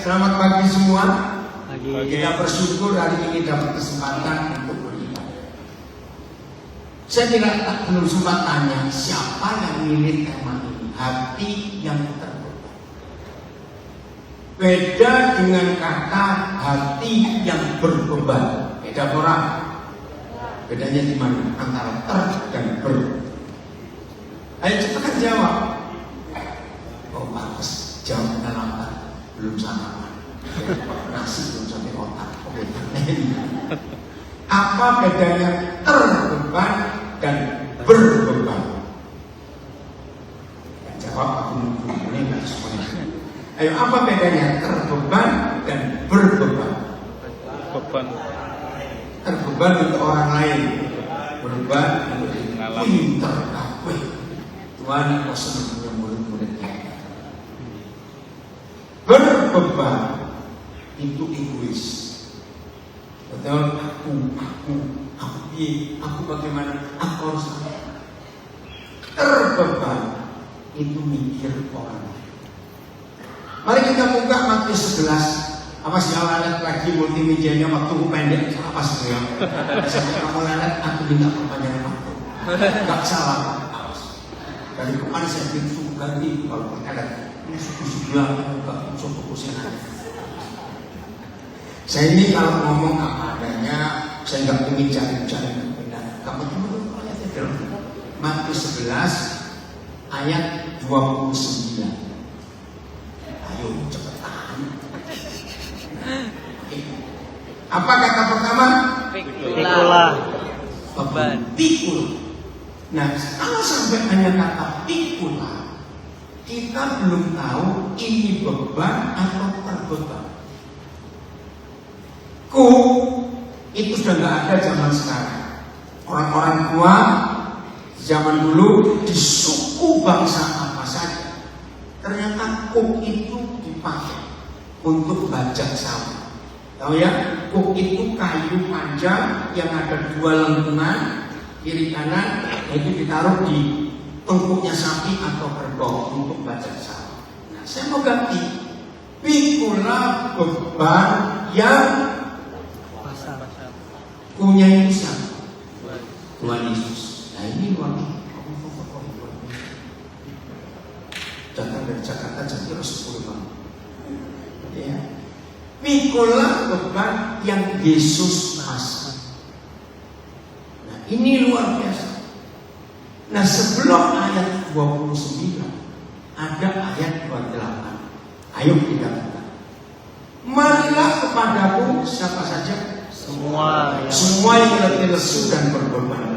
Selamat pagi semua. Pagi. Kita bersyukur hari ini dapat kesempatan untuk beribadah. Saya belum sempat tanya siapa yang milih tema ini, hati yang terbeban. Beda dengan kata hati yang berbeban. Beda orang. Bedanya di mana? Antara dan ber. Ayo cepat jawab. Oh bagus, jawabnya lambat. Belum sarapan. Nasi belum sampai otak. Oke. Apa bedanya terbeban dan berbeban? Jawab aku ini nggak semuanya. Ayo, apa bedanya terbeban dan berbeban? Beban. Terbeban untuk orang lain, berbeban untuk pinter kafe. Tuhan kau senang punya murid-muridnya. Berbeban itu egois. Betul, aku bagaimana? Aku harus apa? Terbeban itu mikir orang. Mari kita buka Matius 11. Apa sih alat lagi multimedianya waktu pendek? Apa sih ya? Sampai kamu lalat, aku minta perpanjangan waktu. Gak salah. Dari kemarin saya bikin ganti kalau perkara ini suku bilang gak cukup usia. Saya ini kalau ngomong apa adanya, saya nggak ingin cari-cari kebenaran. Kamu tunggu ayatnya dalam Matius 11 ayat 29. Ayo cepetan. Apa kata pertama? Pikulah. Beban. Pikul. Nah, kalau sampai hanya kata pikulah, kita belum tahu ini beban atau terbeban. Itu sudah nggak ada zaman sekarang. Orang-orang tua zaman dulu di suku bangsa apa saja, ternyata itu dipakai untuk bajak sawah. Tahu ya, itu kayu panjang yang ada dua lengkungan kiri kanan, itu ditaruh di tengkuknya sapi atau kerbau untuk bajak sawah. Nah, saya mau ganti pikulah beban yang punya Yesus, Tuhan Yesus. Nah ini luar biasa. Datang dari Jakarta jam 10 malam. Ya. Pikulah beban yang Yesus masuk. Nah ini luar biasa. Nah sebelum ayat 29 ada ayat 28. Ayo kita buka. Marilah kepadaku siapa saja. Semua yang letih lesu dan berbeban.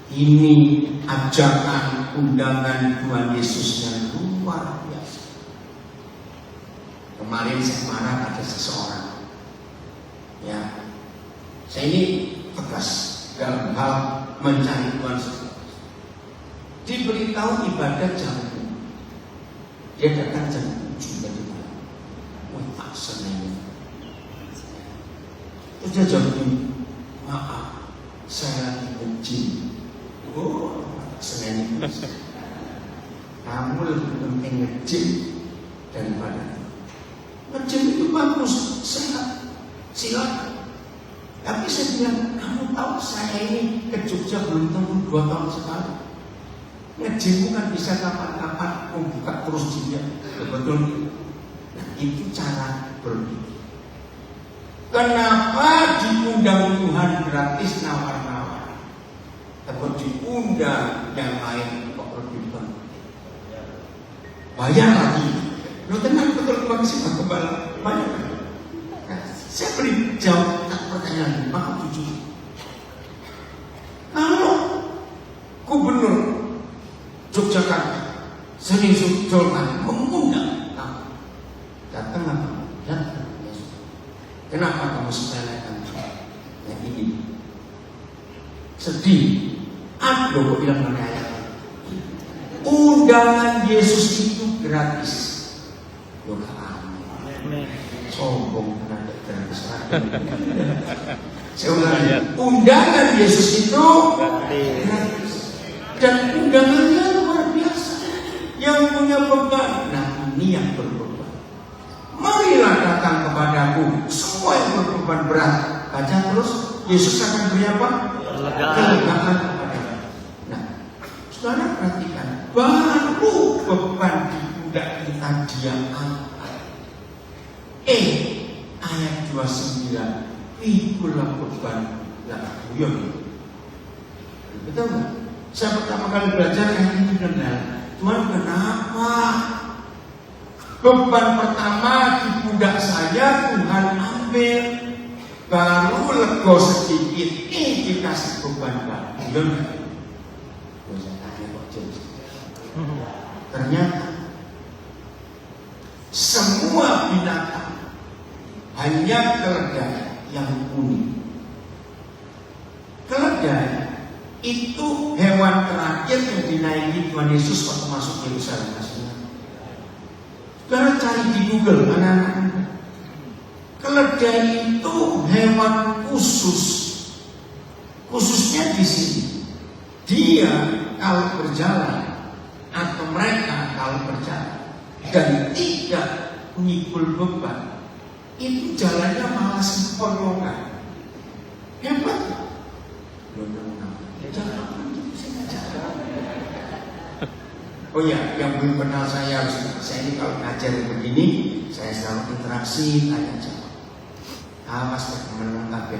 Ini ajakan undangan Tuhan Yesus yang luar biasa. Kemarin saya marah pada seseorang. Ya, saya ini tegas dalam hal mencari Tuhan. Diberitahu ibadah jam 7. Dia datang jam 7 tadi malam. Wah, tak senang. Terus dia jawab ini, maaf, saya lagi nge-gym. Oh, senang. Kamu lebih penting nge-gym daripada nge-gym itu bagus, sehat, silakan. Tapi saya bilang, kamu tahu saya ini ke Jogja belum tentu 2 tahun sekali. Nge-gym bukan bisa kapan-kapan membuka terus dia. Betul. Nah, itu cara berpikir. Kenapa diundang Tuhan gratis nawar-nawar? Tapi diundang yang lain kok berpikir bayar lagi. Lo tenang betul Tuhan sih kembali bayar. Saya beri jawab pertanyaan maka jujur. Kalau Gubernur Yogyakarta Sering Sultan mengundang kamu, datang apa? Datang. Kenapa kamu sepelekan? Ya ini sedih. Aku kok bilang mana ayat? Undangan Yesus itu gratis. Doa amin. Sombong karena gratis. Saya ulangi. Undangan Yesus itu gratis. Dan undangannya luar biasa. Yang punya beban, nah ini yang berbeban. datang kepadaku semua yang berbeban berat. Baca terus, Yesus akan beri apa? Kelegaan kepada kita. Nah, saudara perhatikan, baru beban di pundak kita dia angkat. Ayat 29, ikulah beban yang buyut. Betul nggak? Saya pertama kali belajar ayat ini benar. Tuhan, kenapa beban pertama di pundak saya Tuhan ambil, baru lego sedikit, dikasih beban baru. Ternyata semua binatang hanya keledai yang unik. Keledai itu hewan terakhir yang dinaiki Tuhan Yesus waktu masuk Yerusalem. Saudara cari di Google, anak-anak. Keledai itu hewan khusus. Khususnya di sini. Dia kalau berjalan atau mereka kalau berjalan dan tidak memikul beban, itu jalannya malah sempoyongan. Hebat. Oh ya, yang belum kenal saya ini kalau ngajar begini, saya selalu interaksi, tanya jawab. Mas teman-teman kabeh,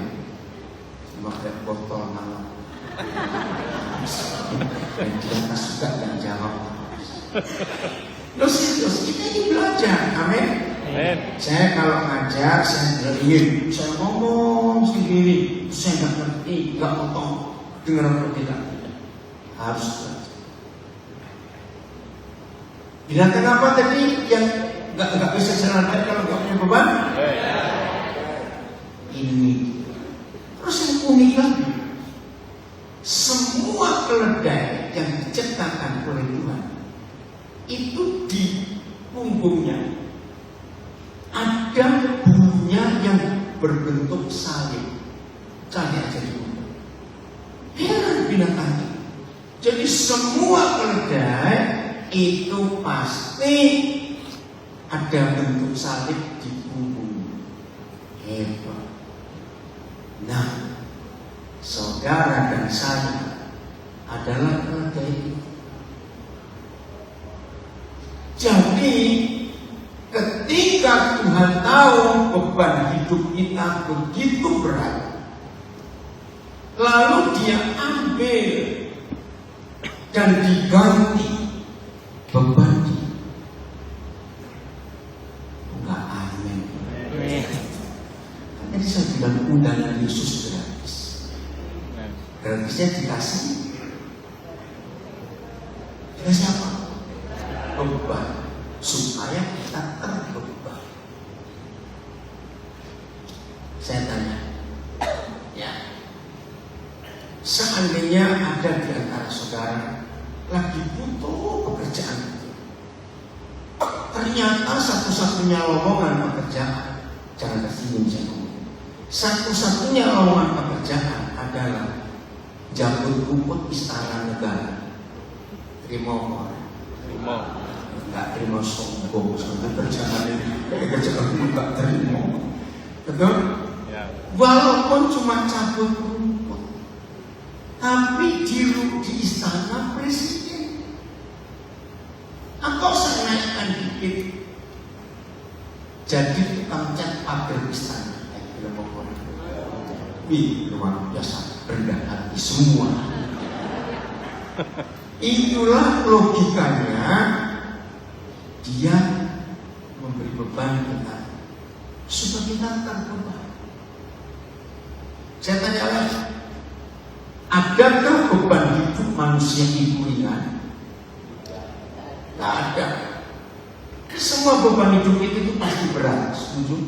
pakai botol malam. Dan dia tak suka dan jawab. Terus kita ini belajar, amin. Saya kalau ngajar, saya ingin, saya ngomong sendiri, saya nggak ngerti, nggak potong, dengar apa tidak, harus belajar. Binatang apa tadi yang nggak bisa jalan kalau nggak punya beban? Ini. Terus yang unik lagi, semua keledai yang diciptakan oleh Tuhan itu di punggungnya ada bulunya yang berbentuk salib. Cari aja di Google. Heran binatangnya. Jadi semua keledai itu pasti ada bentuk salib di punggung. Hebat. Nah, saudara dan saya adalah keledai. Jadi ketika Tuhan tahu beban hidup kita begitu berat, lalu Dia ambil dan diganti beban dia. Enggak aneh. Tadi saya bilang undangan Yesus gratis. Gratisnya dikasih. Dikasih apa? Beban. Supaya kita terbeban. Saya tanya, ya, seandainya ada di antara saudara lagi butuh pekerjaan, ternyata satu-satunya lowongan pekerjaan, jangan tersinggung saya ngomong, satu-satunya lowongan pekerjaan adalah jabut rumput istana negara. Terima nggak terima sombong, soalnya kerjaan nggak terima, betul? Walaupun cuma cabut rumput, tapi di istana presiden. Atau saya naikkan dikit, jadi tukang cat pagar istana. Wih, luar biasa, rendah hati semua. Itulah logikanya. Dia memberi beban kita supaya kita terbeban. Saya tanya lagi, adakah beban hidup manusia itu ringan? Tidak ada. Semua beban hidup itu pasti berat, setuju?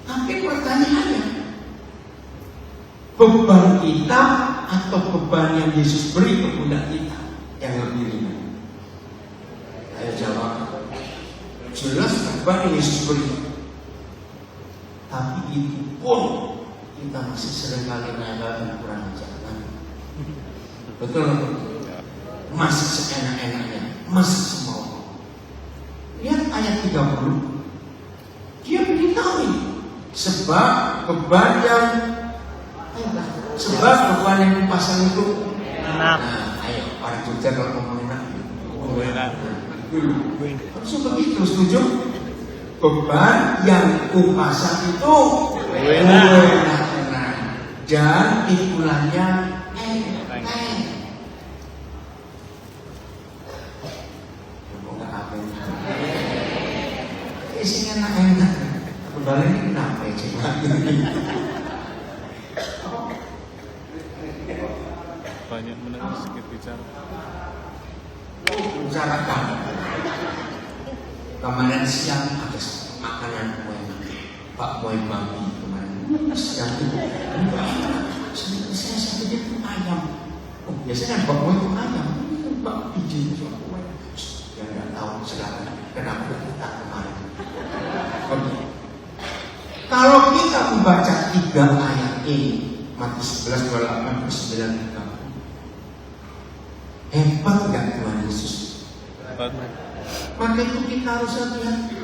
Tapi pertanyaannya, beban kita atau beban yang Yesus beri ke pundak kita yang lebih ringan? Ayo jawab. Jelas beban yang Yesus beri. Tapi itu pun kita masih seringkali gagal dan kurang jalan. Betul? Masih seenak-enaknya, masih semau. Lihat ayat 30. Sebab beban yang dipasang itu Enak. Nah, ayo orang Jogja kalau ngomong enak Enak. harusnya begitu, setuju? Beban yang kupasang itu enak. Dan pikulannya enak. Isinya enak. Kembali ini kenapa ya? Banyak menangis sedikit bicara. Bicarakan. Kemarin siang ada makanan kue Pak kue babi kemarin. Siang itu saya sampai itu ayam. Oh biasanya Pak kue itu ayam. Pak izin soal kue. Ya nggak tahu sekarang kenapa kita kemarin. Kalau kita membaca 3 ayat ini, Matius 11, 28, 29, 30. Hebat nggak Tuhan Yesus? Hebat. Maka itu kita harus hati-hati.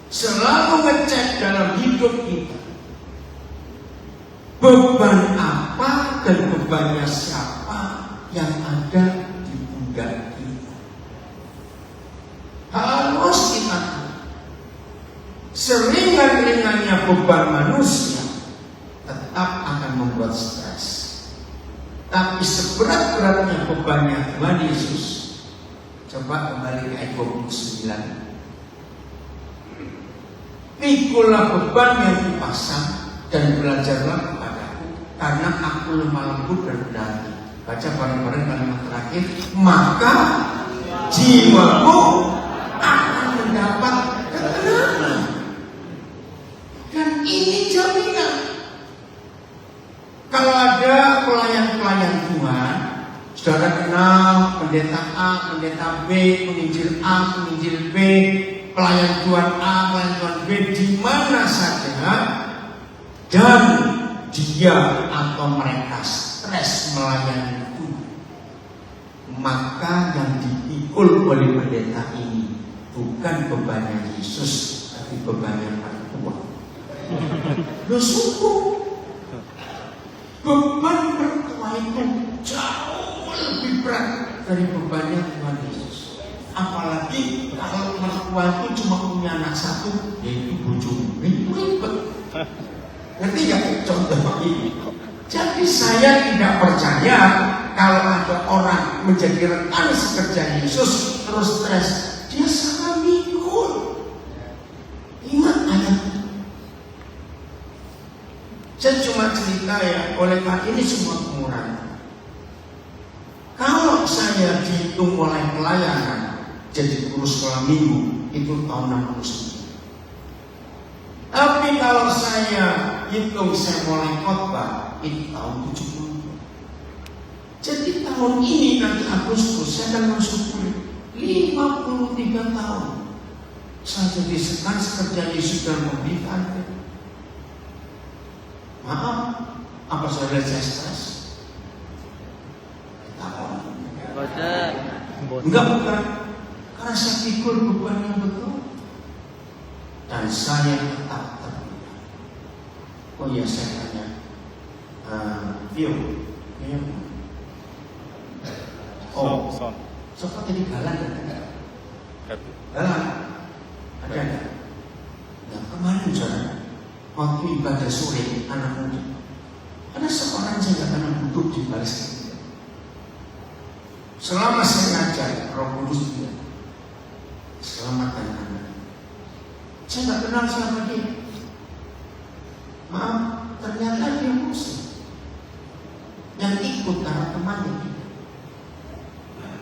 Selalu ngecek dalam hidup kita. Beban apa dan bebannya siapa yang ada di pundak kita. Harus kita tahu. Seringan-ringannya beban manusia tetap akan membuat stres. Tapi seberat-beratnya bebannya Tuhan Yesus. Coba kembali ke ayat 29. Pikulah beban yang dipasang dan belajarlah kepadaku, karena aku lemah lembut dan rendah hati. Baca bareng-bareng kalimat terakhir. Maka jiwamu akan mendapat ketenangan. Dan ini jaminan. Kalau ada pelayan-pelayan Tuhan, saudara kenal pendeta A, pendeta B, penginjil A, penginjil B, pelayan Tuhan A, pelayan Tuhan B, di mana saja, dan dia atau mereka stres melayani Tuhan, maka yang dipikul oleh pendeta ini bukan bebannya Yesus, tapi bebannya mertua. Loh sungguh, beban mertua itu jauh lebih berat dari bebannya Tuhan Yesus. Apalagi kalau mertua itu cuma punya anak satu, yaitu bojomu, itu ribet. Ngerti gak contoh ini? Jadi saya tidak percaya kalau ada orang menjadi rekan sekerja Yesus terus stres, dia salah mikul. Ingat ayat. Saya cuma cerita ya, oleh karena ini semua pengurangan. Kalau saya dihitung mulai pelayanan jadi guru sekolah minggu itu tahun 69. Tapi kalau saya hitung saya mulai khotbah itu tahun 70. Jadi tahun ini nanti Agustus saya akan masuk 53 tahun. Saya jadi sekretaris kerja Yesus dalam pemberitaan. Maaf, apa saudara saya stres? Enggak, bukan. Karena saya pikir beban yang betul. Dan saya tetap terbuka. Oh iya, saya tanya Vio, oh, sofa tadi galan kan? Galan? Ada nggak? Nah, kemarin saudara waktu ibadah sore anak muda, ada seorang saya nggak pernah duduk di baris kita. Selama saya ngajar, Roh Kudus dia selamatkan anak. Saya nggak kenal siapa dia. Maaf, ternyata dia Muslim yang ikut karena temannya.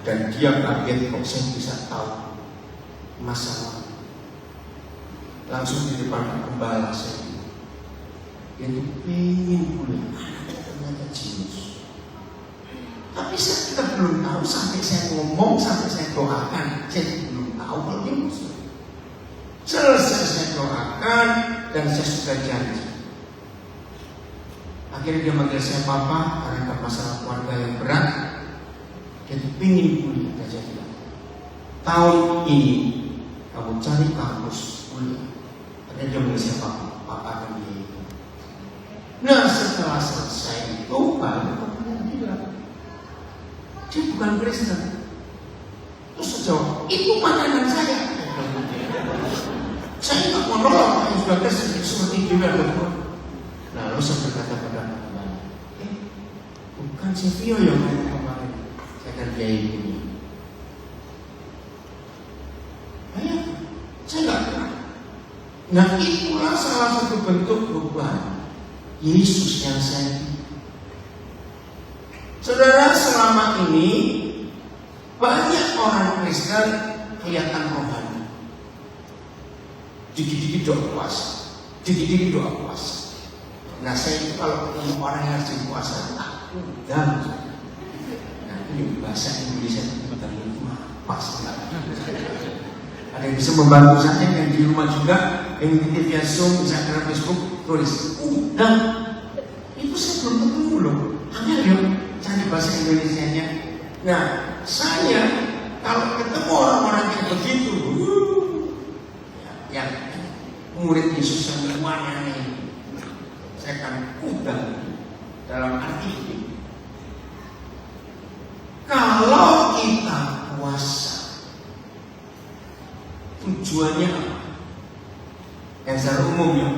Dan dia kaget kok saya bisa tahu masalah. Langsung di depan gembala saya. Dia itu pengen kuliah, anaknya ternyata jenius. Tapi saya tetap belum tahu sampai saya ngomong, sampai saya doakan, saya belum tahu kalau dia Muslim. Selesai saya doakan dan saya sudah janji. Akhirnya dia manggil saya papa karena ada masalah keluarga yang berat. Dia pengen kuliah, dan saya bilang, tahun ini kamu cari kampus kuliah. Akhirnya dia manggil saya papa. Papa dan dia itu. Nah setelah selesai itu baru Papa bilang dia bukan Kristen. Terus saya jawab, itu makanan saya. Saya nggak mau nolong yang sudah Kristen seperti dia betul. Lalu saya berkata pada Papa, bukan si Vio yang ngomong kemarin, saya kan dia ini. Ayah, saya nggak kenal. Nah itulah salah satu bentuk perubahan Yesus yang saya ikuti. Saudara, selama ini banyak orang Kristen kelihatan rohani. Dikit-dikit doa puasa, dikit-dikit doa puasa. Nah saya itu kalau ketemu orang yang rajin puasa, dan nah ini bahasa Indonesia tentang pas enggak? Ada yang bisa membantu saya yang di rumah juga, yang mengikuti via Zoom, Instagram, Facebook, tulis udang. Itu saya belum ketemu loh. Hanya yuk cari bahasa Indonesianya. Nah saya kalau ketemu orang-orang yang begitu, yang murid Yesus yang semuanya nih, saya akan udang dalam arti ini. Kalau kita puasa, tujuannya apa? Yang secara umum ya.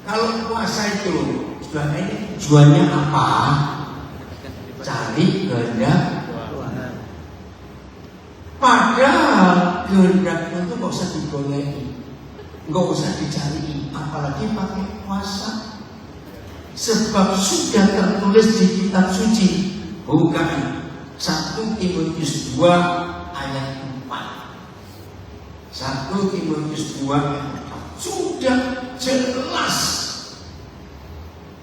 Kalau puasa itu tujuannya apa? Cari kehendak. Padahal kehendak itu nggak usah digoleki, nggak usah dicari, apalagi pakai puasa. Sebab sudah tertulis di kitab suci, bukan 1 Timotius 2 ayat 4. 1 Timotius 2 ayat 4 sudah jelas.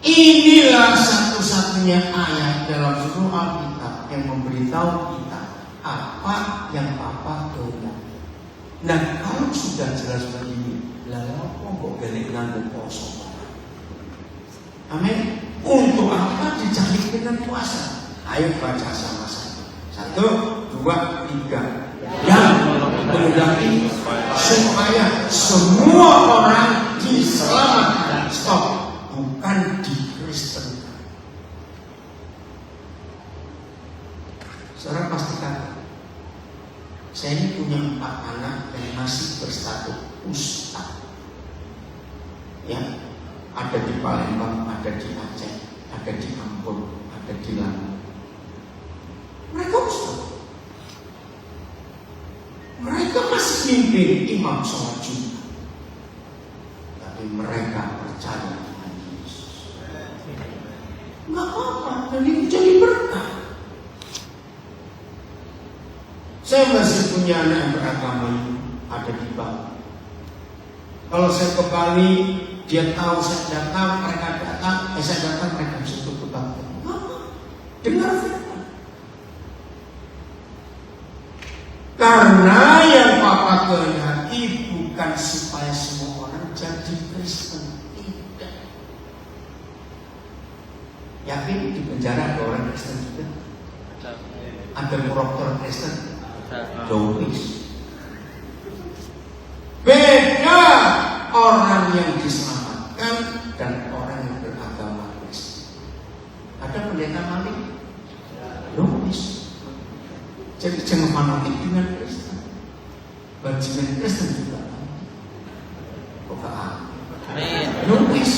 Inilah satu-satunya ayat dalam seluruh Alkitab yang memberitahu kita apa yang Papa kehendaki. Nah kalau sudah jelas begini, lalu apa kok balik nganggo poso? Amin. Untuk apa dicari dengan puasa? Ayo baca sama-sama. 1, 2, 3. Yang menghendaki supaya semua orang diselamatkan. Stop. Bukan dikristenkan. Saudara pastikan, saya ini punya 4 anak yang masih berstatus ustaz. Ya, ada di Palembang, ada di Aceh, ada di Ambon, ada di Lampung. Mereka ustaz. Mereka masih mimpin imam sholat Jumat. Tapi mereka percaya dengan Yesus. Enggak apa-apa, dan itu jadi berkah. Saya masih punya anak yang beragama ini, ada di Bali. Kalau saya ke Bali, dia tahu saya datang, mereka datang, saya datang, mereka bisa tutup bangku. Dengar firman. Karena yang Papa kehendaki bukan supaya semua orang jadi Kristen, tidak. Yakin di penjara ada orang Kristen juga? Ada koruptor Kristen? Jauhis. Beda orang yang diselamatkan dan orang yang beragama Kristen. Ada pendeta maling? Jauhis. Jadi jangan fanatik dengan Kristen. Bajingan Kristen juga. Amin. Jauhis.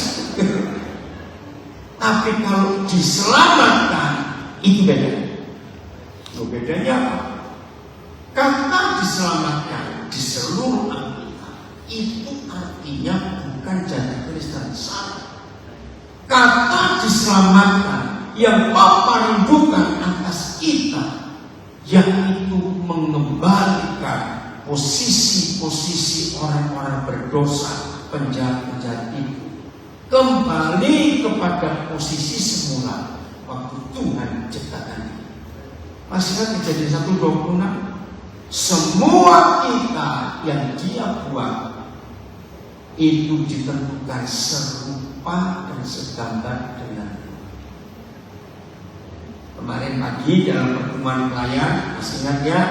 Tapi kalau diselamatkan itu beda. Bedanya apa? Kata diselamatkan di seluruh Alkitab itu artinya bukan jadi Kristen saja. Kata diselamatkan yang Papa rindukan atas kita, yaitu mengembalikan posisi-posisi orang-orang berdosa, penjahat-penjahat itu kembali kepada posisi semula waktu Tuhan ciptakan kita. Masih kan Kejadian 1:26. Semua kita yang Dia buat itu ditentukan serupa dan segambar dengan Tuhan. Kemarin pagi dalam pertemuan pelayan, masih ingat ya?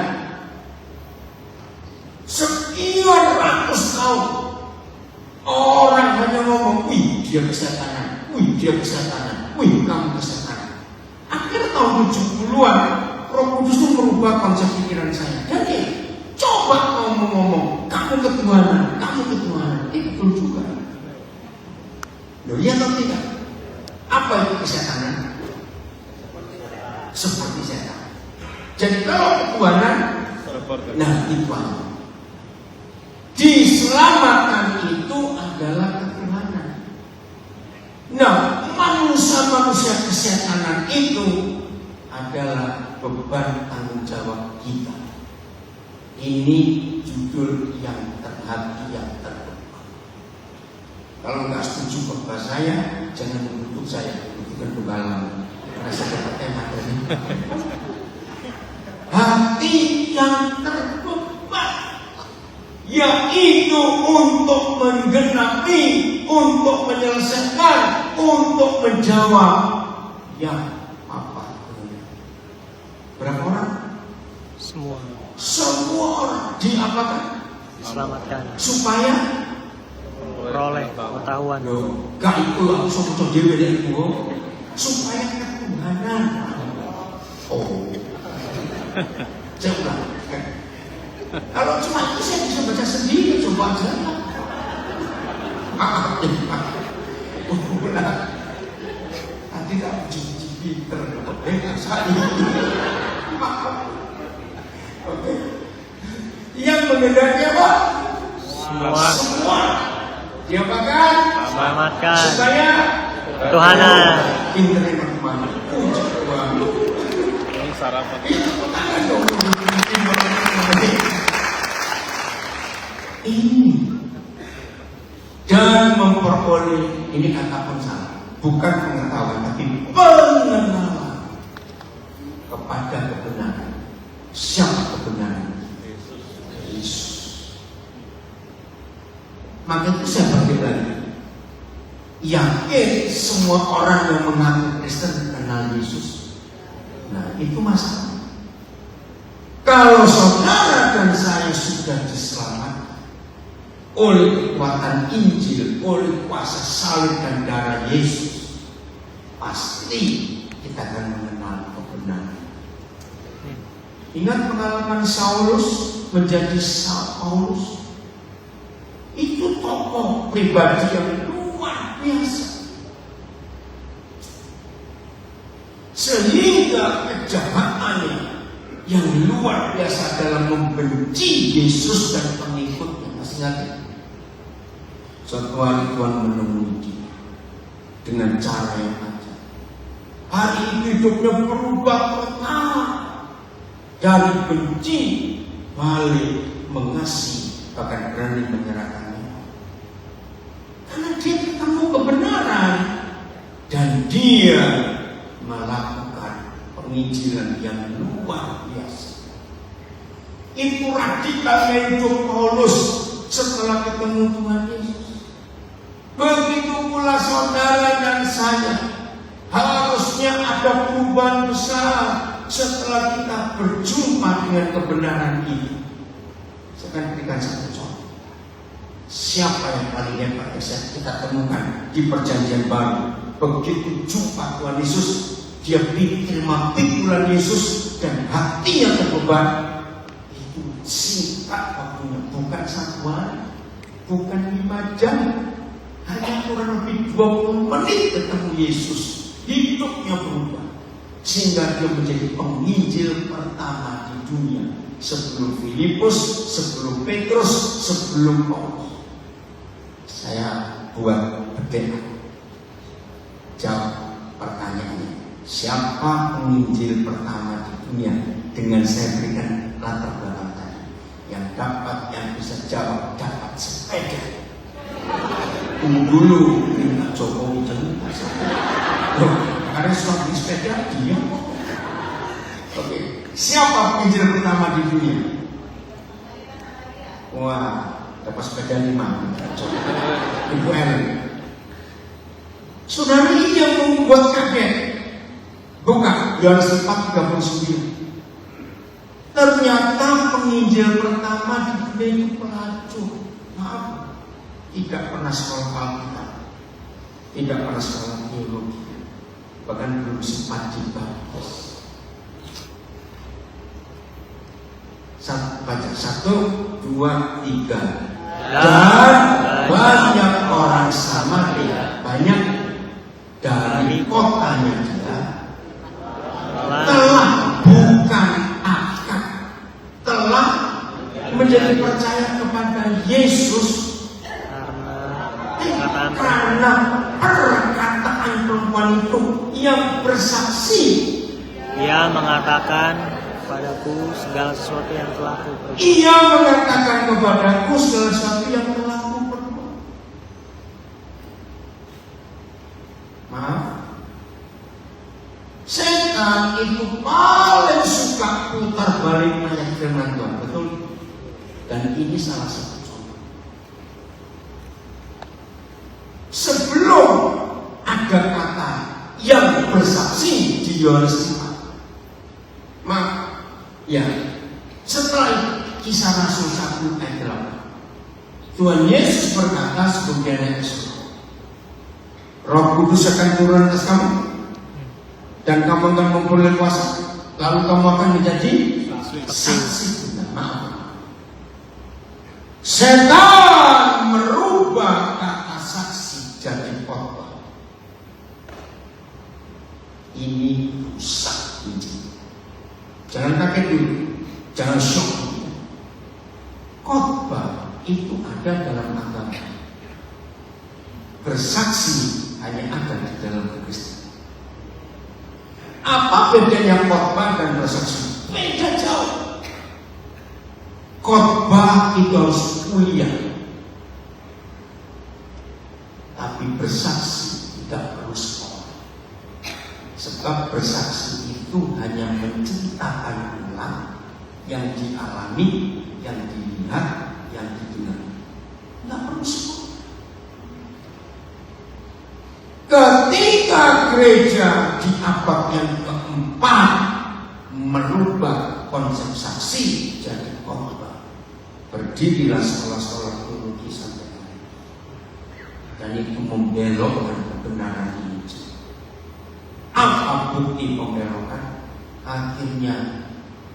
Sekian tahun. Orang hanya ngomong, wih dia kesetanan, wih dia kesetanan, wih kamu kesetanan. Akhir tahun 70-an, Roh Kudus itu merubah konsep pikiran saya. Jadi, coba ngomong-ngomong, kamu ketuhanan, kamu ketuhanan. Itu betul juga. Loh, iya atau tidak? Apa itu kesetanan? Seperti setan. Jadi kalau ketuhanan, nah itu apa? Diselamatkan itu adalah ketuhanan. Nah, manusia-manusia kesetanan itu adalah beban tanggung jawab kita. Ini judul yang terhati, yang terdepan. Kalau nggak setuju khotbah saya, jangan mengutuk saya, bukan pengalaman. Karena saya dapat tema dari hati yang terbeban, yaitu untuk menggenapi, untuk menyelesaikan, untuk menjawab yang apa? Berapa orang? Semua orang diapakan? Diselamatkan. Supaya Peroleh pengetahuan. gak itu aku sopo dewe dari itu. Supaya ketuhanan. Oh. Saya ulang. Kalau cuma itu saya bisa baca sendiri, coba aja. Benar. Nanti tak cuci pinter. Saya. Oke. Yang mengendaki apa? Semua. Diapakan? Selamatkan. Supaya Ketuhanan. pinternya bagaimana? Puji Tuhan. Ini sarapan. Ini dan memperoleh, ini kata pun salah, bukan pengetahuan tapi pengenalan kepada kebenaran. Siapa kebenaran? Yesus. Maka itu saya balik lagi, yakin semua orang yang mengaku Kristen kenal Yesus. Nah itu masalah. Kalau saudara dan saya sudah diselamatkan oleh kekuatan Injil, oleh kuasa salib dan darah Yesus, pasti kita akan mengenal kebenaran. Ingat pengalaman Saulus menjadi Paulus? Itu tokoh pribadi yang luar biasa, sehingga kejahatannya yang luar biasa dalam membenci Yesus dan pengikutnya. Masih ingat? Suatu hari Tuhan menemui dia dengan cara yang ajaib. Hari itu hidupnya berubah total, dari benci balik mengasihi, bahkan berani menyerahkan nyawa. Karena dia ketemu kebenaran dan dia melakukan penginjilan yang luar biasa. Itu radikalnya hidup Paulus setelah ketemu Tuhan Yesus. Begitu pula saudara dan saya, harusnya ada perubahan besar setelah kita berjumpa dengan kebenaran ini. Saya akan berikan satu contoh. Siapa yang paling hebat yang kita temukan di Perjanjian Baru? Begitu jumpa Tuhan Yesus, dia terima pikulan Yesus dan hatinya terbeban. Itu singkat waktunya, bukan 1 hari, bukan 5 jam, hanya kurang lebih 20 menit ketemu Yesus. Hidupnya berubah sehingga dia menjadi penginjil pertama di dunia, sebelum Filipus, sebelum Petrus, sebelum Paulus. Saya buat bedanya. Jawab pertanyaannya, siapa penginjil pertama di dunia? Dengan saya berikan latar belakang tadi. Yang bisa jawab dapat sepeda. Tunggu dulu, ini Jokowi jangan. Karena sudah beli sepeda dia. Oke, siapa penginjil pertama di dunia? Wah, dapat sepeda 5. Ibu Ellen. Saudara, ini yang membuat kaget. Bukan, Yohanes 4:39. Ternyata penginjil pertama di dunia itu pelacur. maaf, tidak pernah sekolah Alkitab, tidak pernah sekolah teologi, bahkan belum sempat dibaptis. Baca 1, 2, 3. Dan banyak orang Samaria, banyak dari kotanya dia telah bukan akan, telah menjadi percaya kepada Yesus karena perkataan perempuan itu yang bersaksi. Ia mengatakan padaku segala sesuatu yang telah kuperbuat. Ia mengatakan kepadaku segala sesuatu yang telah kuperbuat. Maaf, setan itu paling suka putar balik ayat firman Tuhan, betul? Dan ini salah satu contoh. Sebelum ada kata yang bersaksi di Yohanes 4, maka ya, setelah Kisah Rasul 1 ayat 8, Tuhan Yesus berkata sebelum dia naik ke surga, Roh Kudus akan turun atas kamu, dan kamu akan memperoleh kuasa, lalu kamu akan menjadi saksi. Maaf, setan merubah kata saksi jadi khotbah. Ini rusak ini. Jangan kaget dulu, jangan shock. Khotbah itu ada dalam agama. Bersaksi hanya ada di dalam Kristen. Apa bedanya khotbah dan bersaksi? Beda jauh. Khotbah itu harus kuliah, tapi bersaksi tidak perlu sekolah. Sebab bersaksi itu hanya menceritakan ulang yang dialami, yang dilihat, yang didengar. Tidak perlu sekolah. Ketika gereja di abad yang keempat merubah konsep saksi jadi khotbah, berdirilah sekolah-sekolah teologi sampai hari ini. Dan itu membelokkan kebenaran ini. Apa bukti pembelokan? Akhirnya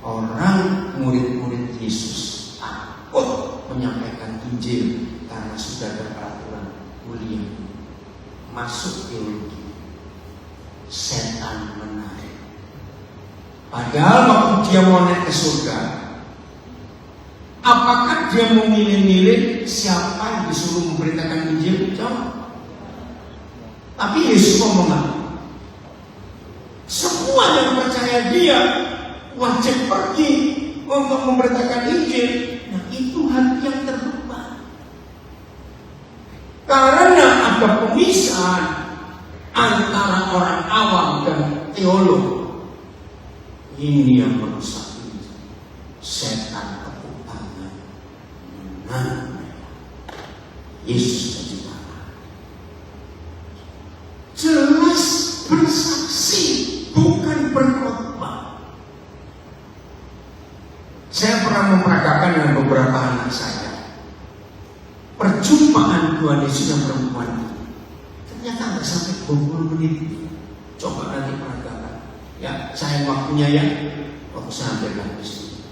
orang murid-murid Yesus takut menyampaikan Injil karena sudah ada peraturan kuliah, masuk teologi. Setan menarik. Padahal waktu dia mau naik ke surga, apakah dia memilih-milih siapa yang disuruh memberitakan Injil? Jawab. Tapi Yesus ngomong apa? Semua yang percaya dia wajib pergi untuk memberitakan Injil. Nah, itu hati yang terbuka. Karena ada pemisahan antara orang awam dan teolog. Ini yang merusak ini. Setan tepuk tangan. Nah, Yesus jadi apa? Jelas bersaksi, bukan berkhotbah. Saya pernah memperagakan dengan beberapa anak saya perjumpaan Tuhan Yesus yang perempuan itu. Ternyata nggak sampai 20 menit. Coba nanti peragakan. Ya, saya waktunya ya. Waktu saya hampir di sini.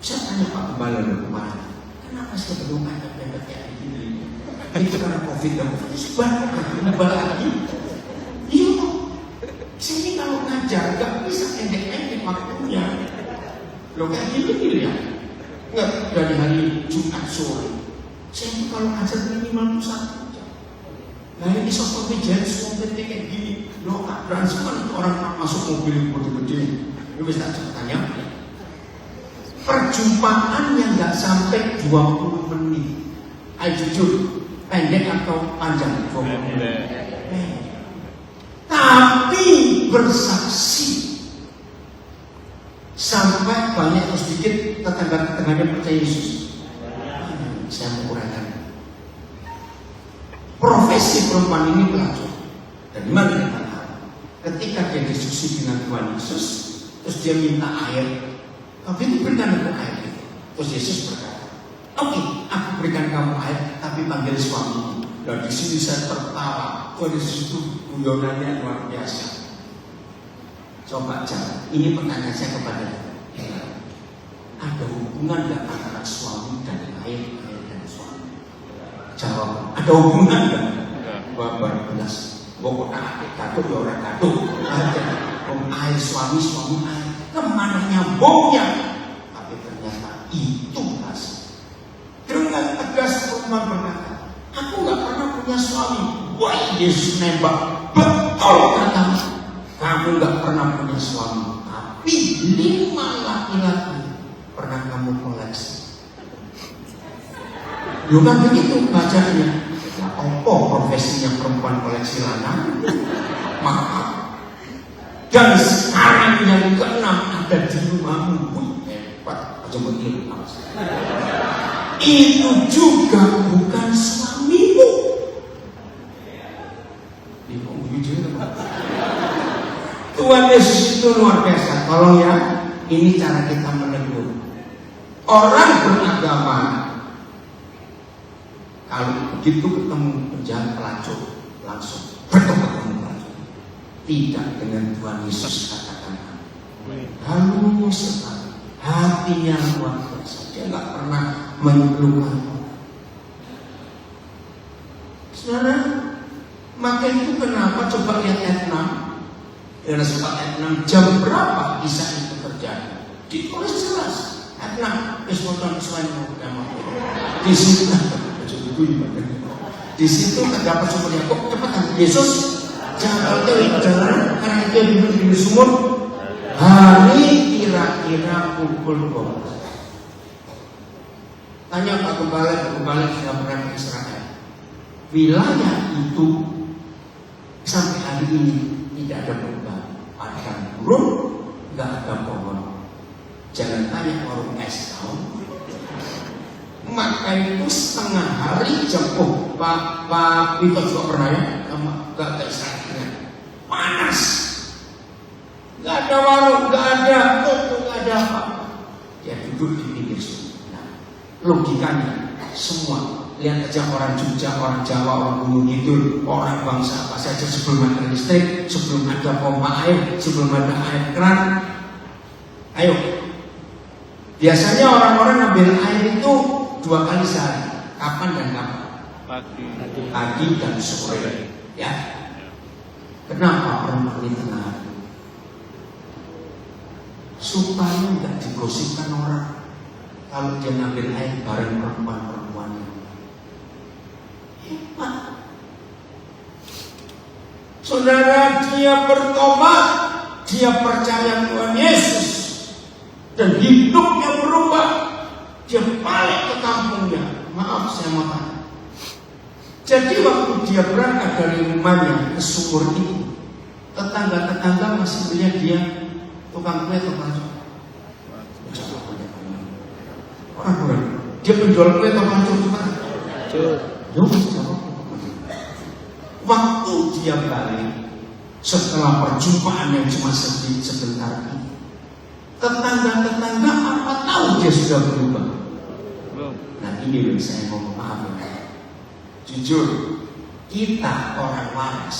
Saya tanya Pak Gembala dan kemarin, kenapa sih belum ada pendek kayak gini? Itu karena COVID dan COVID sebanyak kembali lagi. Iya. Sini kalau ngajar nggak bisa pendek-pendek waktunya. Lo kayak gini ya? Nggak dari hari Jumat sore. Saya ini kalau ngajar minimal 1 jam. Nah ini soal pijat semua pendek kayak gini. Lo tak berani semua orang masuk mobil gede-gede. Lo bisa tanya. Perjumpaan yang nggak sampai 20 menit. Ayo jujur, pendek atau panjang? Tapi bersaksi sampai banyak atau sedikit tetangga-tetangganya percaya Yesus. Saya menguraikan. Profesi perempuan ini pelajar. Dari mana kita tahu? Ketika dia diskusi dengan Tuhan Yesus, terus dia minta air, tapi diberikan untuk air itu. Terus Yesus berkata, oke, aku berikan kamu air, tapi panggil suami. Dan di sini saya tertawa. Oh, di situ guyonannya luar biasa. Coba jangan. Ini pertanyaan saya kepada ada hubungan nggak antara suami dan air dan suami? Jawab. Ada hubungan nggak? Bapak belas. Pokoknya air kado ya orang kado. Ada. Air suami air. Kemana nyambungnya? Tapi ternyata itu khas. Dengan tegas Utsman berkata, aku nggak pernah punya suami. Wah, Yesus nembak. Betul katamu. Kamu nggak pernah punya suami, tapi 5 laki-laki pernah kamu koleksi. Lu kan begitu bacanya. Ya apa profesinya perempuan koleksi lanang? Maaf. Dan sekarang yang ke-6 ada di rumahmu. Hebat, aja begini. Itu juga bukan suamimu. Tuhan Yesus itu luar biasa. Tolong ya, ini cara kita menegur. Orang beragama, kalau begitu ketemu penjahat pelacur, langsung bertobat ketemu pelacur. Tidak dengan Tuhan Yesus katakan. Halus sekali, hatinya luar biasa. Dia nggak pernah mengeluhkan. Saudara, maka itu kenapa coba lihat ayat 6. Dengan surat ayat 6, jam berapa kisah itu terjadi? Ditulis jelas. Ayat 6, Yesus selain mau di situ. Di situ terdapat sumur Yakub. Cepat, Yesus jangan jalan karena itu duduk di sumur. Hari kira-kira pukul 12. Tanya Pak Gembala sudah pernah ke Israel. Wilayah itu sampai hari ini tidak ada perubahan. Ada burung, nggak ada pohon. Jangan tanya warung es tahu. Maka itu setengah hari jauh. Pak Vito juga pernah ya, nggak ke Israel. Panas. Nggak ada warung, nggak ada toko, nggak ada apa. Dia duduk di pinggir sungai. Nah, logikanya semua. Lihat aja orang Jogja, orang Jawa, orang Gunung Kidul, orang bangsa apa saja sebelum ada listrik, sebelum ada pompa air, sebelum ada air keran. Ayo. Biasanya orang-orang ngambil air itu 2 kali sehari. Kapan dan kapan? Pagi dan sore. Ya. Kenapa perempuan ini tengah hari? Supaya nggak digosipkan orang kalau dia ngambil air bareng perempuan-perempuannya. Hebat. Saudara, dia bertobat, dia percaya Tuhan Yesus, dan hidupnya berubah. Dia balik ke kampungnya. Maaf saya mau tanya. Jadi waktu dia berangkat dari rumahnya ke sumur itu, tetangga-tetangga masih melihat dia tukang kue atau pancur. Dia penjual kue atau pancur gimana? Waktu dia balik setelah perjumpaan yang cuma sebentar ini, tetangga-tetangga apa tahu dia sudah berubah? Nah ini yang saya mau maaf ya. Jujur, kita orang waras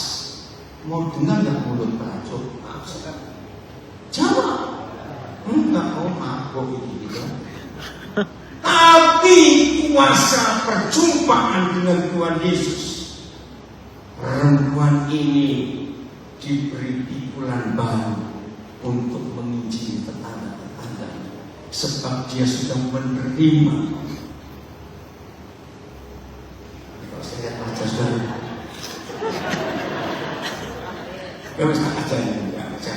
mau dengar nggak mulut pelacur? Maaf sekali. Jawab. Enggak mau mabuk gitu. Tapi kuasa perjumpaan dengan Tuhan Yesus, perempuan ini diberi pikulan baru untuk menginjili tetangga-tetangga, sebab dia sudah menerima. Kalau saya lihat wajah saudara, ya wis tak aja ya.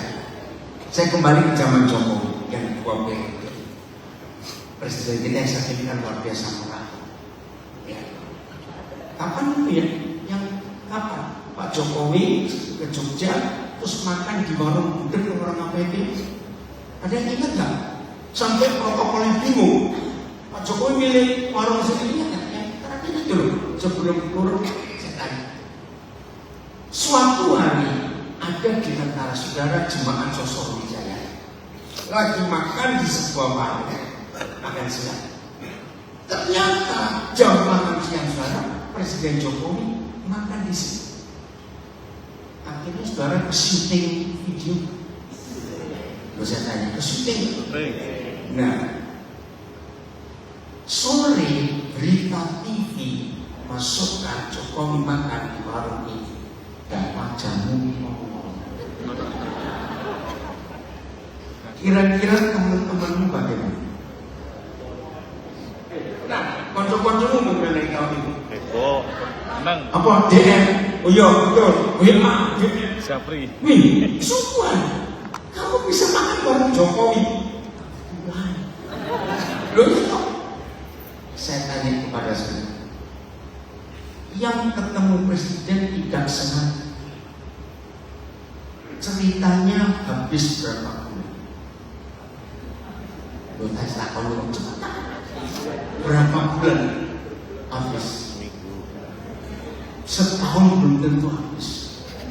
Saya kembali ke zaman Jokowi yang 2 periode. Presiden kita yang saat ini kan luar biasa murah. Ya. Kapan itu ya? Yang kapan? Pak Jokowi ke Jogja terus makan di warung gudeg orang apa itu? Ada yang ingat nggak? Sampai protokolnya bingung. Pak Jokowi milih warung sendiri nggak? Yang terakhir itu loh. Sebelum keluar saya tanya. Suatu hari ada di antara saudara jemaat Sosok Wijaya lagi makan di sebuah warung. Makan siang. Ternyata jam makan siang saudara, Presiden Jokowi makan di sini. Akhirnya saudara ke syuting video. Lalu saya tanya, ke syuting? Nah, sore berita TV masukkan Jokowi makan di warung ini dan wajahmu ngomong. Kira-kira teman-temanmu bagaimana? Nah, konco-koncomu mengenai kau ini. Eko, tenang. Apa DM? Oh iya, betul. WA, Syafri. Wih, sukuan. Kamu bisa makan bareng Jokowi. Wah. Loh itu. Saya tanya kepada saya. Yang ketemu presiden tidak sengaja. Ceritanya habis berapa bulan? Loh, saya tak tahu cepat. Berapa bulan habis? Setahun belum tentu habis.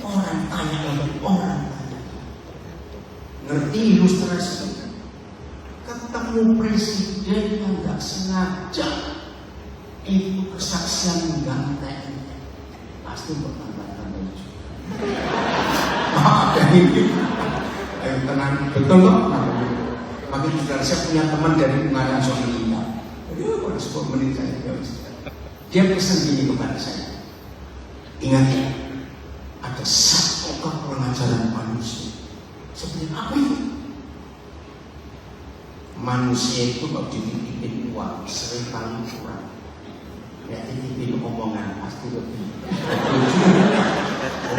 Orang tanya lagi, orang tanya. Ngerti ilustrasi? Ketemu presiden yang nggak sengaja, itu kesaksian ganteng, pasti bertanda-tanda juga. Ada ini, ayo tenang, betul loh. Makin juga saya punya teman dari pengadilan Sosialita. Baru 10 menit saya dia pesan gini kepada saya. Ingat ya, ada satu kekurangan ajaran manusia. Seperti apa itu? Manusia itu kalau dititipin uang sering paling kurang. Ya titipin omongan pasti lebih.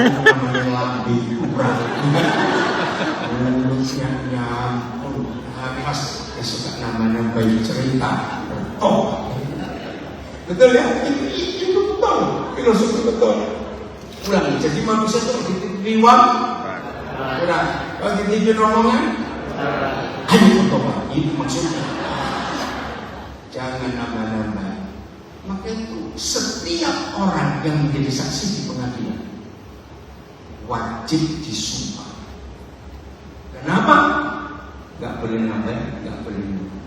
Omongan lebih kurang. Mulutnya nyampur. Pas suka namanya bayi cerita bertok. Betul ya? Itu betul. Filosofi betul. Ulang. Jadi manusia itu dititipin uang kurang. Kalau dititipin omongan ayo bertobat. Itu maksudnya. Jangan nambah-nambah. Maka itu setiap orang yang menjadi saksi di pengadilan wajib disumpah. Kenapa? Gak boleh nambah, gak boleh nambah.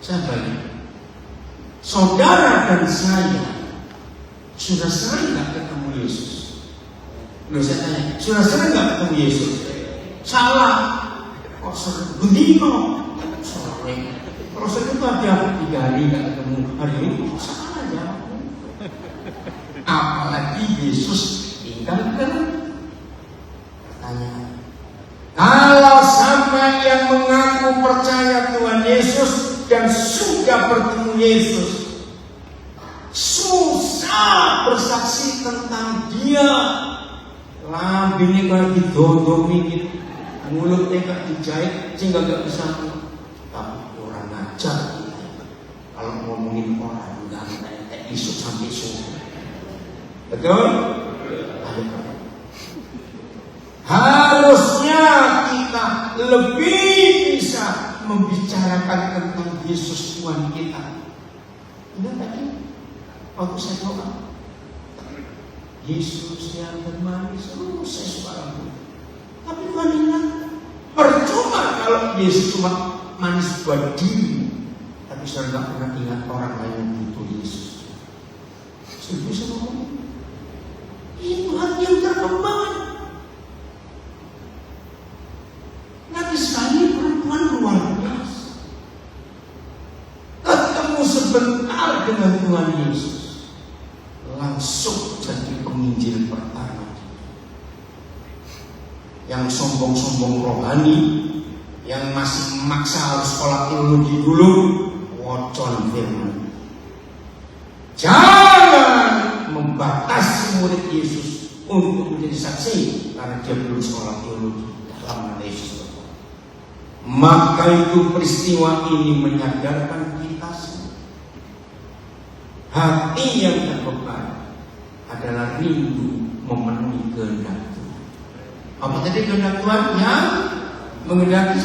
Saya balik. Saudara dan saya sudah sering gak ketemu Yesus. Lalu saya tanya, sudah sering gak ketemu Yesus? Salah. Kok sering? Begini sering. Kalau sering itu ada 3 hari gak ketemu. Hari ini kok salah aja. Apalagi Yesus tinggal kan? Pertanyaan. Kalau sampai yang mengaku percaya Tuhan Yesus dan sudah bertemu Yesus, susah bersaksi tentang Dia. Lambingnya kalau didondomi gitu, mulutnya gak dijahit sehingga gak bisa. Tapi orang ngajar kalau ngomongin orang gak ngetek isuk sampai subuh. Betul? Harusnya kita lebih bisa membicarakan tentang Yesus Tuhan kita. Ingat tadi waktu saya doa, Yesus yang bermanis, saya suka lagu. Tapi Tuhan ingat, percuma kalau Yesus cuma manis buat diri, tapi saya nggak pernah ingat orang lain yang butuh Yesus. Saya bisa ngomong, itu hati yang terkembang. Nabi sekali perempuan luar biasa. Ketemu sebentar dengan Tuhan Yesus, langsung jadi penginjil pertama. Yang sombong-sombong rohani, yang masih memaksa harus sekolah teologi dulu, wocon firman. Jangan membatasi murid Yesus untuk menjadi saksi karena dia belum sekolah teologi dalam nama Yesus. Maka itu peristiwa ini menyadarkan kita semua. Hati yang terbeban adalah rindu memenuhi kehendak Tuhan. Apa tadi kehendak Tuhan? Yang menghendaki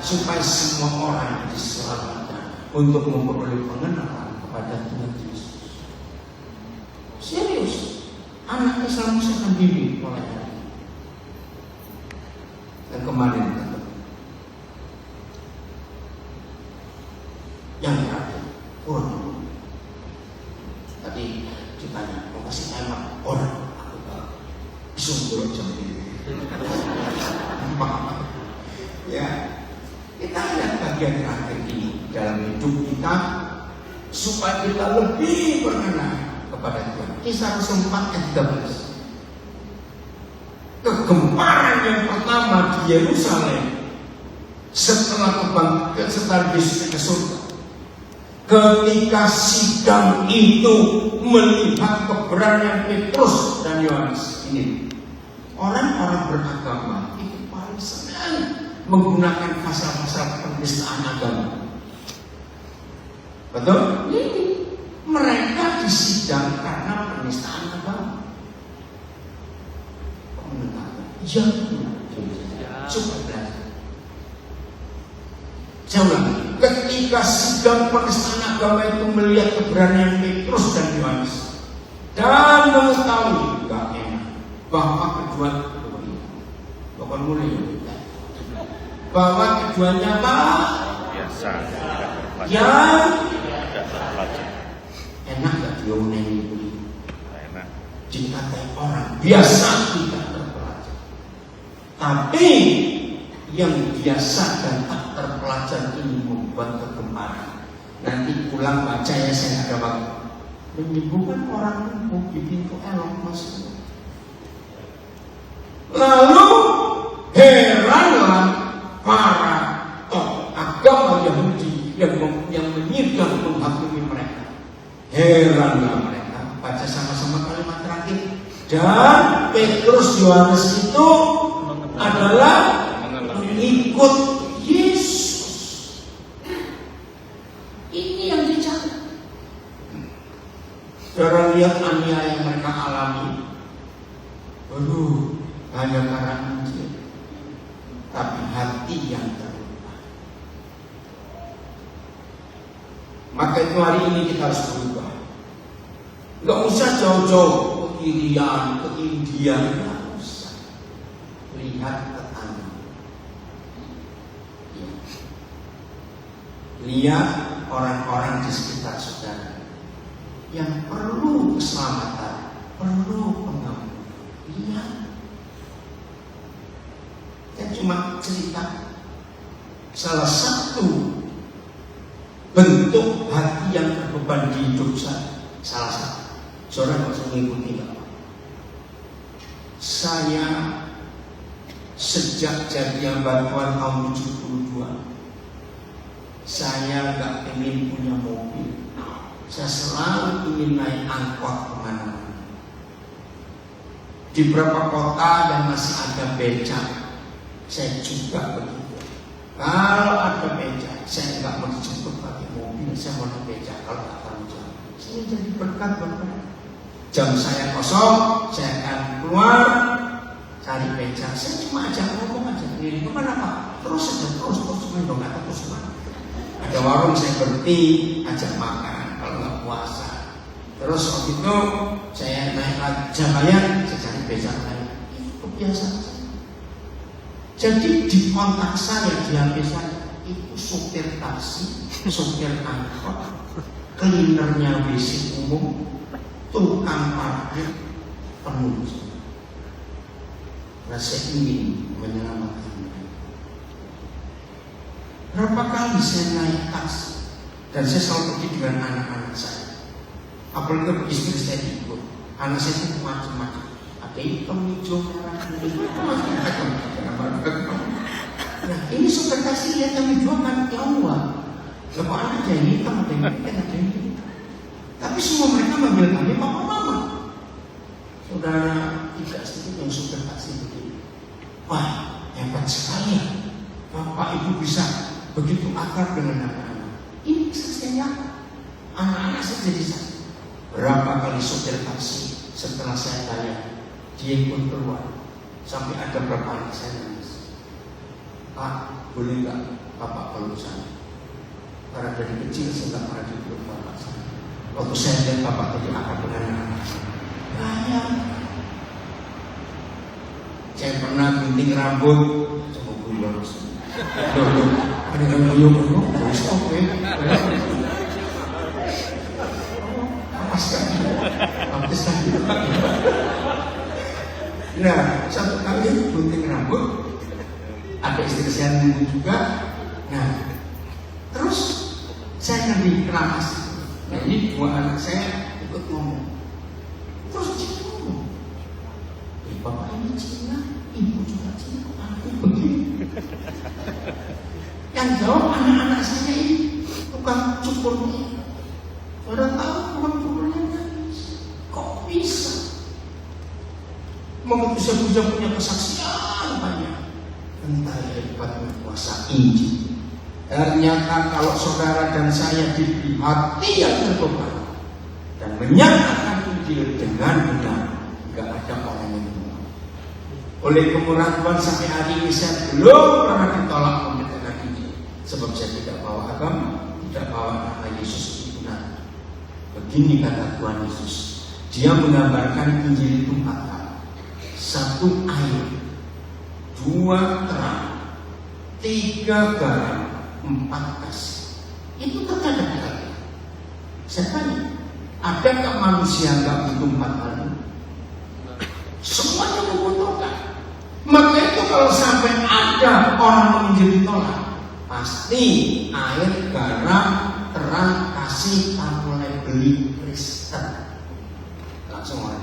supaya semua orang diselamatkan untuk memperoleh pengenalan kepada Tuhan Yesus. Serius, anak Islam saya akan bimbing mulai hari ini. Dan kemarin yang terakhir, kurang. masih enak orang sungguh jam ini. Ya, kita lihat bagian terakhir ini dalam hidup kita supaya kita lebih berkenan kepada Tuhan. Kisah Rasul 4 ayat 13. Kegemparan yang pertama di Yerusalem setelah kebangkitan Yesus ke surga. Ketika sidang itu melihat keberanian Petrus dan Yohanes, ini orang-orang beragama itu paling senang menggunakan pasal-pasal penistaan agama. Betul? Mereka disidang karena penistaan agama. Ya, coba belajar. Jangan. Ketika sidang penistaan agama itu melihat keberanian Petrus dan Yohanes dan mengetahui gak enak bahwa keduanya biasa yang tidak enak gak diomongi ini enak. dikatai orang biasa tidak terpelajar, tapi yang biasa dan tak terpelajar ini membuat kegemparan. Nanti pulang baca ya, saya ada waktu. Menyembuhkan orang lumpuh di pintu elok masuk. Lalu heranlah para agama Yahudi yang menyidang menghakimi mereka. Heranlah mereka. Baca sama-sama kalimat terakhir. Dan Petrus Yohanes itu adalah mengikut Yesus. Ini yang dicatat. Saudara lihat aniaya yang mereka alami. Aduh, hanya karena Injil, tapi hati yang terubah. Maka itu hari ini kita harus berubah. Gak usah jauh-jauh ke Irian, ke India, gak usah. Lihat tetangga. Lihat orang-orang di sekitar saudara yang perlu keselamatan, perlu pengampun. Lihat. Saya cuma cerita salah satu bentuk hati yang terbeban di hidup saya. Salah satu. Saudara nggak usah mengikuti apa. Saya sejak jadi hamba Tuhan tahun 72, saya nggak ingin punya mobil. Saya selalu ingin naik angkot kemana-mana. Di beberapa kota yang masih ada becak, saya juga begitu. Kalau ada becak, saya nggak mau dijemput pakai mobil, saya mau naik becak kalau tak tahu jam. Saya jadi berkat berkat. Jam saya kosong, saya akan keluar cari becak. Saya cuma ajak ngomong aja, ini kemana Pak? Terus saja, terus dong, nggak terus mana. Ada warung saya berhenti, ajak makan kalau nggak puasa. Terus waktu itu saya naik jam bayar, saya cari becak lain. Itu biasa. Jadi di kontak saya, di HP saya itu supir taksi, supir angkot, cleanernya WC umum, tukang parkir, penunjuk. Nah, saya ingin menyelamatkan. Berapa kali saya naik taksi dan saya selalu pergi dengan anak-anak saya. Apalagi istri saya ikut. Anak saya itu macam-macam. Ada hitam, hijau, merah, kuning, macam-macam. Nah, ini supir taksi lihat yang hijau kan Jawa. Lepas ada yang hitam, ada yang putih, ada yang hitam. Tapi semua mereka manggil kami papa mama. Saudara tidak sedikit yang supir taksi begini. Wah, hebat sekali ya. Bapak ibu bisa begitu akrab dengan anak-anak. Ini kesaksiannya anak-anak saya jadi saksi. Berapa kali supir taksi setelah saya tanya, dia pun keluar. Sampai ada berapa anak saya nangis. Pak, boleh nggak Bapak peluk saya? Karena dari kecil saya nggak pernah dipeluk Bapak saya. Waktu saya lihat Bapak tadi akrab dengan anak-anak saya. Banyak. Saya pernah gunting rambut, coba buyur. Ada yang buyur, stop ya. Apa sekali? Apa sekali? Nah, satu kali gunting rambut, ada istri saya nunggu juga. Nah, terus saya nanti keramas. Nah, ini dua anak saya ikut ngomong. Terus dia ngomong, bapak ini Cina, ibu juga Cina, aku begini. Yang jawab anak-anak saya ini tukang cukur ini. Orang tahu tukang cukurnya nangis. Kok bisa? Mau bisa punya kesaksian banyak. Entah hebatnya kuasa Injil. Ternyata kalau saudara dan saya diberi hati yang terbuka dan menyatakan Injil dengan benar, nggak ada orang yang menolak. Oleh kemurahan Tuhan sampai hari ini saya belum pernah ditolak memberitakan Injil, sebab saya tidak bawa agama, tidak bawa nama Yesus itu benar. Begini kata Tuhan Yesus, Dia menggambarkan Injil itu 4 hal. 1 air, 2 terang, 3 garam, 4 kasih. Itu terkadang kita. Saya tanya, adakah manusia nggak butuh 4 hal itu? Semuanya membutuhkan. Maka itu kalau sampai ada orang menjadi tolak, pasti air, garam, terang, kasih, mulai beli Kristen. Langsung orang.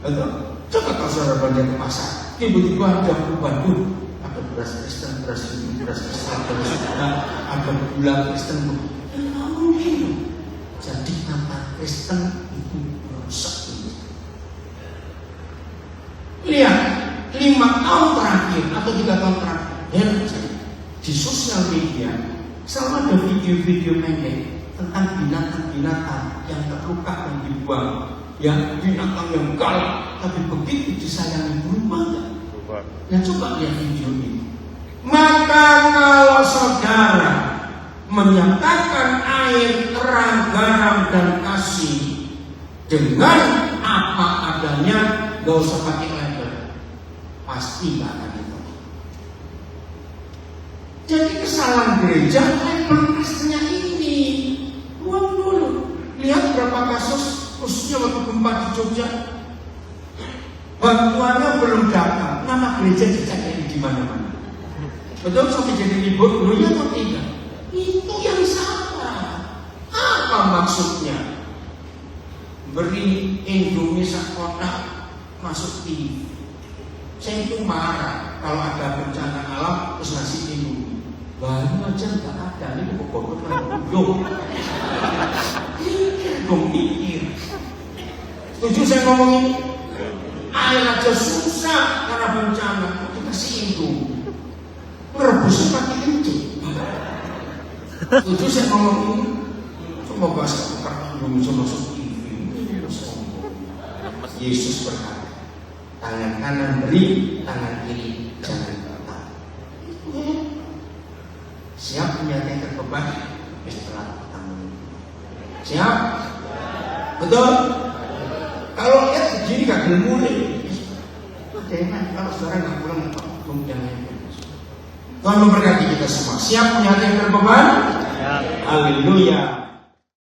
Betul? Coba kalau saudara belanja ke pasar, tiba-tiba ada waduh, ada beras Kristen, beras ini, beras Kristen, ada gula Kristen. Tidak mungkin. Jadi kata Kristen itu rusak. Lihat, 5 tahun terakhir atau 3 tahun terakhir di sosial media selalu ada video-video pendek tentang binatang-binatang yang terluka dan dibuang, yang binatang yang galak tapi begitu disayangi berubah. Ya coba lihat video ini. Maka kalau saudara menyatakan air, terang, garam dan kasih dengan apa adanya, gak usah pakai label, pasti gak akan ditolak. Jadi kesalahan gereja label Kristennya ini. Buang dulu. Lihat berapa kasus, khususnya waktu gempa di Jogja, bantuannya belum datang, nama gereja dicari di mana-mana. Betul, sampai jadi libur dulu ya atau tidak? Itu yang salah. Apa maksudnya? Beri Indomie kotak masuk TV. Saya itu marah kalau ada bencana alam terus ngasih Indomie. Baru aja nggak ada, ini kok mikir. Setuju saya ngomong ini? Air aja susah karena bencana, itu kasih Indomie. Merebusnya pakai kencing. Setuju saya ngomong ini? Coba bahas kotak Indomie masuk TV. Yesus berkata, tangan kanan beri, tangan kiri jangan letak. Siap menyatakan beban? Istirahat tangan. Siap? Betul? Kalau lihat begini kagak mulai. Jangan kalau saudara nggak pulang belum jangan. Tuhan memberkati kita semua. Siap menyatakan beban? Haleluya.